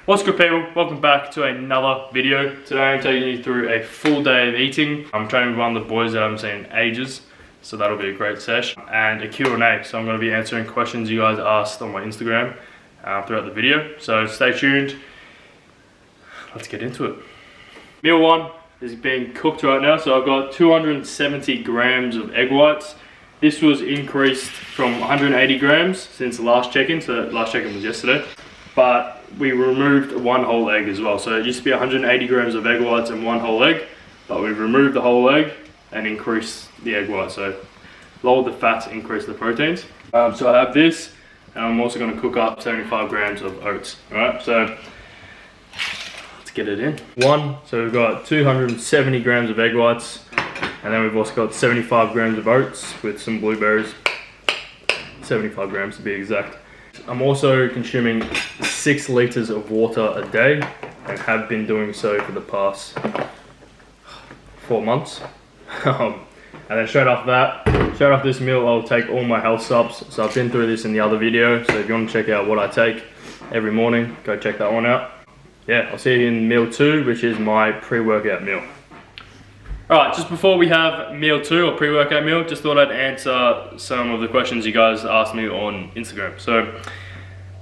What's good, people? Welcome back to another video. Today I'm taking you through a full day of eating. I'm training with one of the boys that I haven't seen in ages, so that'll be a great session. And a Q&A, so I'm going to be answering questions you guys asked on my Instagram throughout the video. So stay tuned. Let's get into it. Meal one is being cooked right now. So I've got 270 grams of egg whites. This was increased from 180 grams since the last check-in. So the last check-in was yesterday. But we removed one whole egg as well. So it used to be 180 grams of egg whites and one whole egg, but we've removed the whole egg and increased the egg white. So lowered the fats, increased the proteins. So I have this, and I'm also going to cook up 75 grams of oats. All right, so let's get it in. So we've got 270 grams of egg whites, and then we've also got 75 grams of oats with some blueberries. 75 grams to be exact. I'm also consuming 6 liters of water a day and have been doing so for the past 4 months. And then straight after this meal, I'll take all my health subs. So I've been through this in the other video. So if you want to check out what I take every morning, go check that one out. Yeah, I'll see you in meal 2, which is my pre-workout meal. Alright, just before we have meal 2 or pre-workout meal, just thought I'd answer some of the questions you guys asked me on Instagram. So,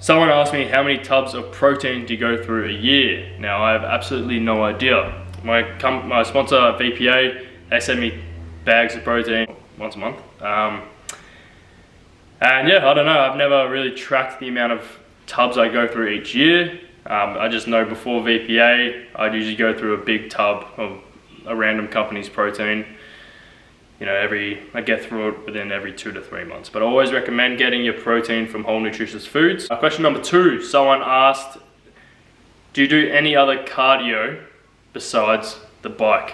someone asked me how many tubs of protein do you go through a year? Now, I have absolutely no idea. My sponsor, VPA, they send me bags of protein once a month. And yeah, I don't know, I've never really tracked the amount of tubs I go through each year. I just know before VPA, I'd usually go through a big tub of a random company's protein. You know, I get through it within every 2 to 3 months. But I always recommend getting your protein from whole nutritious foods. Question number 2, someone asked, do you do any other cardio besides the bike?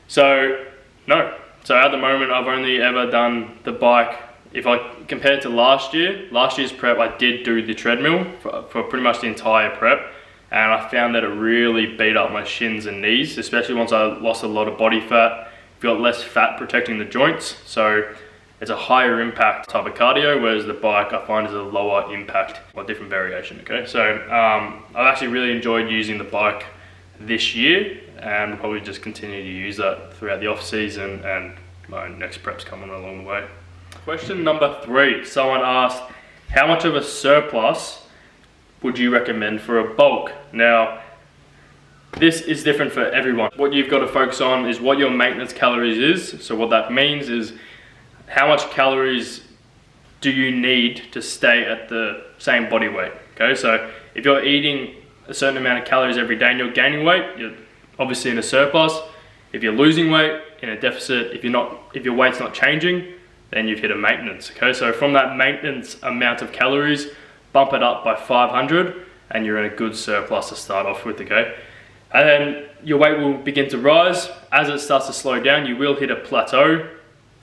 So, no. So at the moment, I've only ever done the bike. If I compare it to last year's prep, I did do the treadmill for pretty much the entire prep. And I found that it really beat up my shins and knees, especially once I lost a lot of body fat. You've got less fat protecting the joints, so it's a higher impact type of cardio, whereas the bike I find is a lower impact or different variation, okay? So I've actually really enjoyed using the bike this year, and probably just continue to use that throughout the off season and my next preps coming along the way. Question number 3, someone asked, how much of a surplus would you recommend for a bulk? Now, this is different for everyone. What you've got to focus on is what your maintenance calories is. So what that means is how much calories do you need to stay at the same body weight, okay? So if you're eating a certain amount of calories every day and you're gaining weight, you're obviously in a surplus. If you're losing weight, in a deficit. If your weight's not changing, then you've hit a maintenance, okay? So from that maintenance amount of calories, bump it up by 500 and you're in a good surplus to start off with, okay? And then your weight will begin to rise. As it starts to slow down, you will hit a plateau,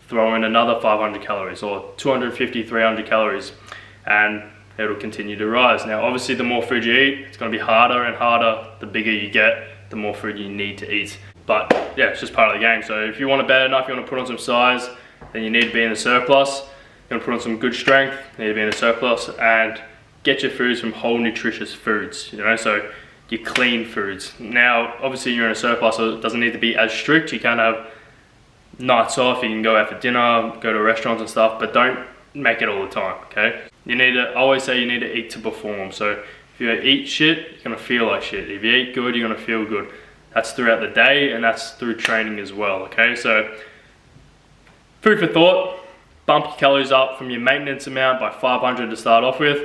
throw in another 500 calories or 250, 300 calories, and it'll continue to rise. Now, obviously, the more food you eat, it's gonna be harder and harder. The bigger you get, the more food you need to eat. But yeah, it's just part of the game. So if you want it bad enough, you wanna put on some size, then you need to be in a surplus. You wanna put on some good strength, you need to be in a surplus, and get your foods from whole nutritious foods, you know, so your clean foods. Now, obviously you're in a surplus, so it doesn't need to be as strict. You can have nights off, you can go out for dinner, go to restaurants and stuff, but don't make it all the time, okay? I always say you need to eat to perform. So if you eat shit, you're gonna feel like shit. If you eat good, you're gonna feel good. That's throughout the day, and that's through training as well, okay? So, food for thought, bump your calories up from your maintenance amount by 500 to start off with,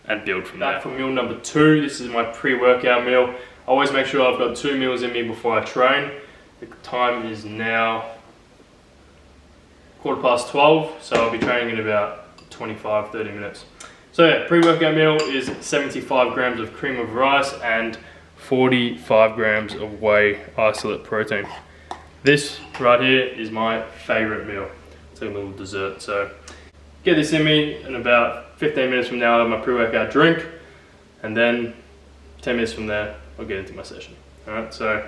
and build from there. For meal number 2, this is my pre-workout meal. I always make sure I've got 2 meals in me before I train. The time is now 12:15, so I'll be training in about 25, 30 minutes. So yeah, pre-workout meal is 75 grams of cream of rice and 45 grams of whey isolate protein. This right here is my favorite meal. It's like a little dessert. So get this in me, and about 15 minutes from now I'll have my pre-workout drink, and then 10 minutes from there I'll get into my session. Alright, so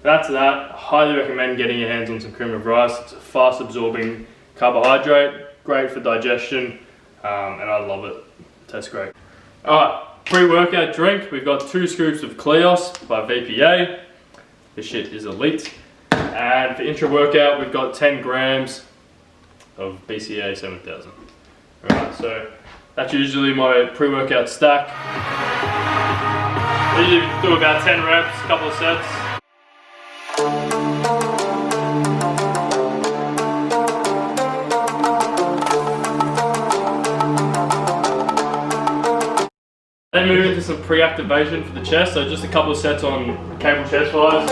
that's that. I highly recommend getting your hands on some cream of rice. It's a fast absorbing carbohydrate, great for digestion, and I love it. It tastes great. Alright, Pre-workout drink, we've got 2 scoops of Cleos by VPA. This shit is elite. And for intra-workout, we've got 10 grams of BCA 7000. Alright, so that's usually my pre-workout stack. I usually do about 10 reps, a couple of sets. Then move into some pre-activation for the chest, so just a couple of sets on cable chest flies.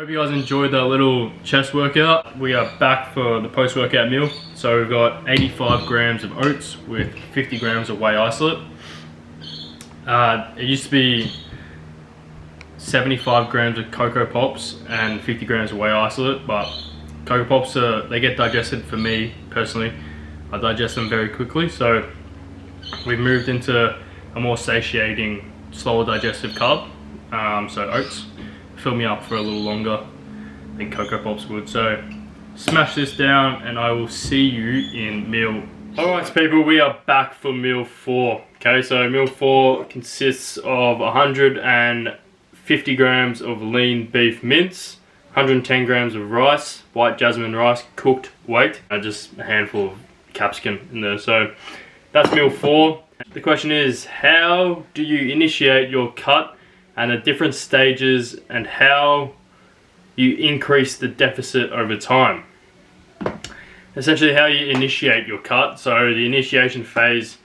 Hope you guys enjoyed that little chest workout. We are back for the post-workout meal. So we've got 85 grams of oats with 50 grams of whey isolate. It used to be 75 grams of Cocoa Pops and 50 grams of whey isolate, but Cocoa Pops, they get digested for me personally. I digest them very quickly, so we've moved into a more satiating, slower digestive carb. So oats fill me up for a little longer than Cocoa Pops would. So smash this down and I will see you in meal. Alright people, we are back for meal 4. Okay, so meal 4 consists of 150 grams of lean beef mince, 110 grams of rice, white jasmine rice, cooked weight, and just a handful of capsicum in there. So that's meal 4. The question is, how do you initiate your cut and the different stages and how you increase the deficit over time. Essentially how you initiate your cut. So the initiation phase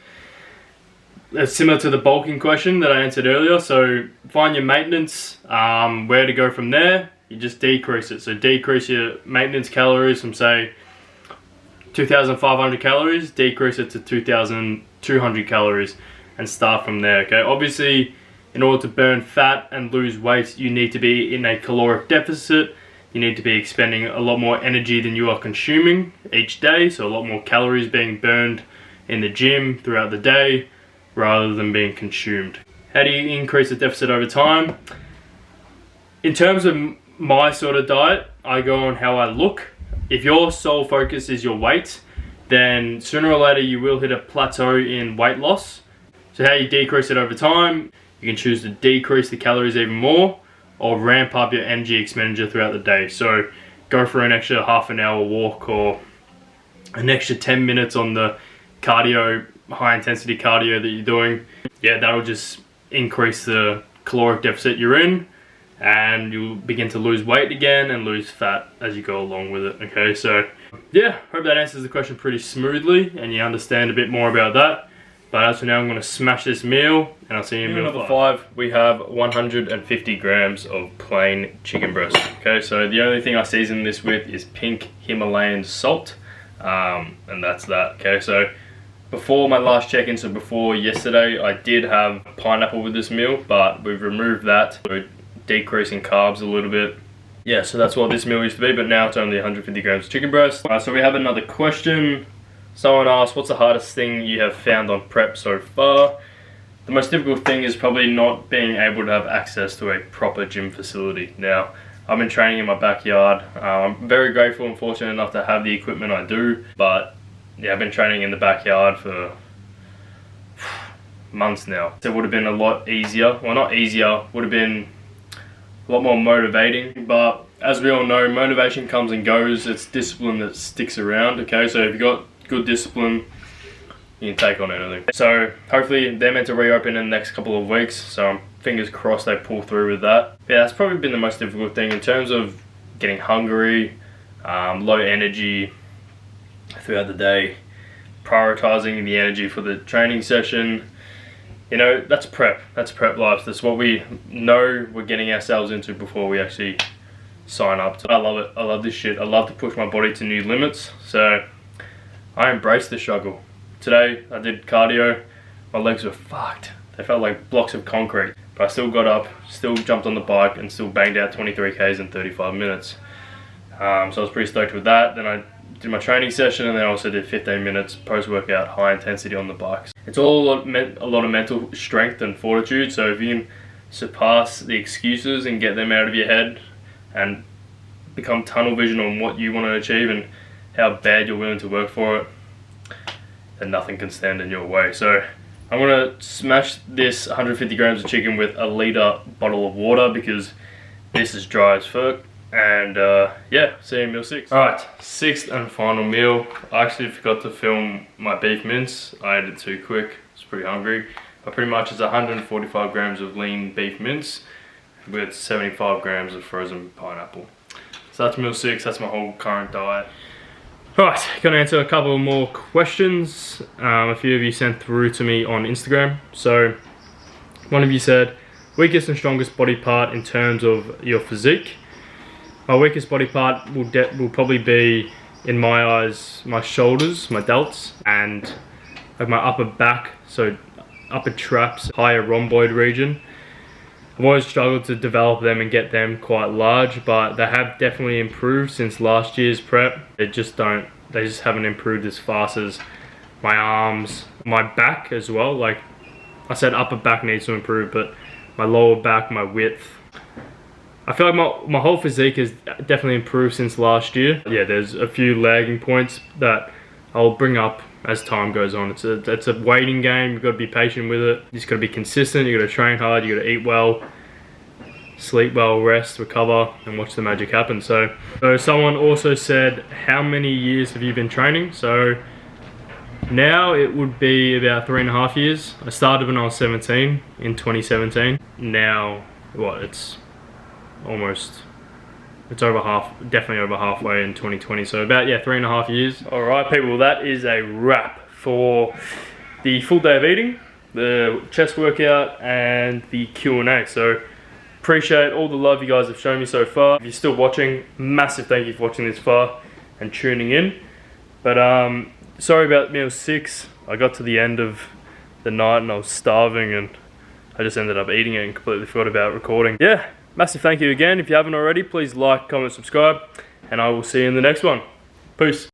is similar to the bulking question that I answered earlier. So find your maintenance, where to go from there. You just decrease it. So decrease your maintenance calories from say 2,500 calories, decrease it to 2,200 calories and start from there, okay? Obviously, in order to burn fat and lose weight, you need to be in a caloric deficit. You need to be expending a lot more energy than you are consuming each day, so a lot more calories being burned in the gym throughout the day rather than being consumed. How do you increase the deficit over time? In terms of my sort of diet, I go on how I look. If your sole focus is your weight, then sooner or later you will hit a plateau in weight loss. So how you decrease it over time, you can choose to decrease the calories even more or ramp up your energy expenditure throughout the day. So go for an extra half an hour walk or an extra 10 minutes on the cardio, high intensity cardio that you're doing. Yeah, that'll just increase the caloric deficit you're in, and you'll begin to lose weight again and lose fat as you go along with it. Okay, so yeah, hope that answers the question pretty smoothly and you understand a bit more about that. But as for now, I'm going to smash this meal and I'll see you in meal number 5. We have 150 grams of plain chicken breast. Okay, so the only thing I season this with is pink Himalayan salt, and that's that. Okay, so before my last check-in, so before yesterday, I did have pineapple with this meal, but we've removed that. So decreasing carbs a little bit. Yeah, so that's what this meal used to be, but now it's only 150 grams of chicken breast. So we have another question. Someone asked, what's the hardest thing you have found on prep so far? The most difficult thing is probably not being able to have access to a proper gym facility. Now, I've been training in my backyard. I'm very grateful and fortunate enough to have the equipment I do, but yeah, I've been training in the backyard for months now. So it would have been a lot easier, well not easier, would have been a lot more motivating, but as we all know, motivation comes and goes. It's discipline that sticks around, okay? So if you've got good discipline, you can take on anything. So hopefully they're meant to reopen in the next couple of weeks, so fingers crossed they pull through with that. Yeah, that's probably been the most difficult thing in terms of getting hungry, low energy throughout the day, prioritizing the energy for the training session. You know, that's prep life. That's what we know we're getting ourselves into before we actually sign up. I love it. I love this shit. I love to push my body to new limits. So I embrace the struggle. Today I did cardio. My legs were fucked. They felt like blocks of concrete. But I still got up, still jumped on the bike and still banged out 23 Ks in 35 minutes. So I was pretty stoked with that. Then I did my training session and then I also did 15 minutes post-workout high intensity on the bikes. It's all a lot of mental strength and fortitude, so if you can surpass the excuses and get them out of your head and become tunnel vision on what you want to achieve and how bad you're willing to work for it, then nothing can stand in your way. So I'm going to smash this 150 grams of chicken with a litre bottle of water because this is dry as fuck. And yeah, see you in meal 6. Alright, 6th and final meal. I actually forgot to film my beef mince. I ate it too quick, I was pretty hungry. But pretty much it's 145 grams of lean beef mince with 75 grams of frozen pineapple. So that's meal 6, that's my whole current diet. Alright, gonna answer a couple more questions. A few of you sent through to me on Instagram. So one of you said, weakest and strongest body part in terms of your physique. My weakest body part will probably be, in my eyes, my shoulders, my delts, and like my upper back, so upper traps, higher rhomboid region. I've always struggled to develop them and get them quite large, but they have definitely improved since last year's prep. They just haven't improved as fast as my arms, my back as well. Like I said, upper back needs to improve, but my lower back, my width, I feel like my whole physique has definitely improved since last year. Yeah, there's a few lagging points that I'll bring up as time goes on. It's a waiting game. You've got to be patient with it. You just got to be consistent. You got to train hard. You got to eat well, sleep well, rest, recover, and watch the magic happen. So someone also said, how many years have you been training? So now it would be about 3.5 years. I started when I was 17 in 2017. Now what, it's over half, definitely over halfway in 2020. So about, yeah, 3.5 years. All right, people, well, that is a wrap for the full day of eating, the chest workout, and the Q&A. So appreciate all the love you guys have shown me so far. If you're still watching, massive thank you for watching this far and tuning in. But sorry about meal 6. I got to the end of the night and I was starving and I just ended up eating it and completely forgot about recording. Yeah, massive thank you again. If you haven't already, please like, comment, subscribe, and I will see you in the next one. Peace.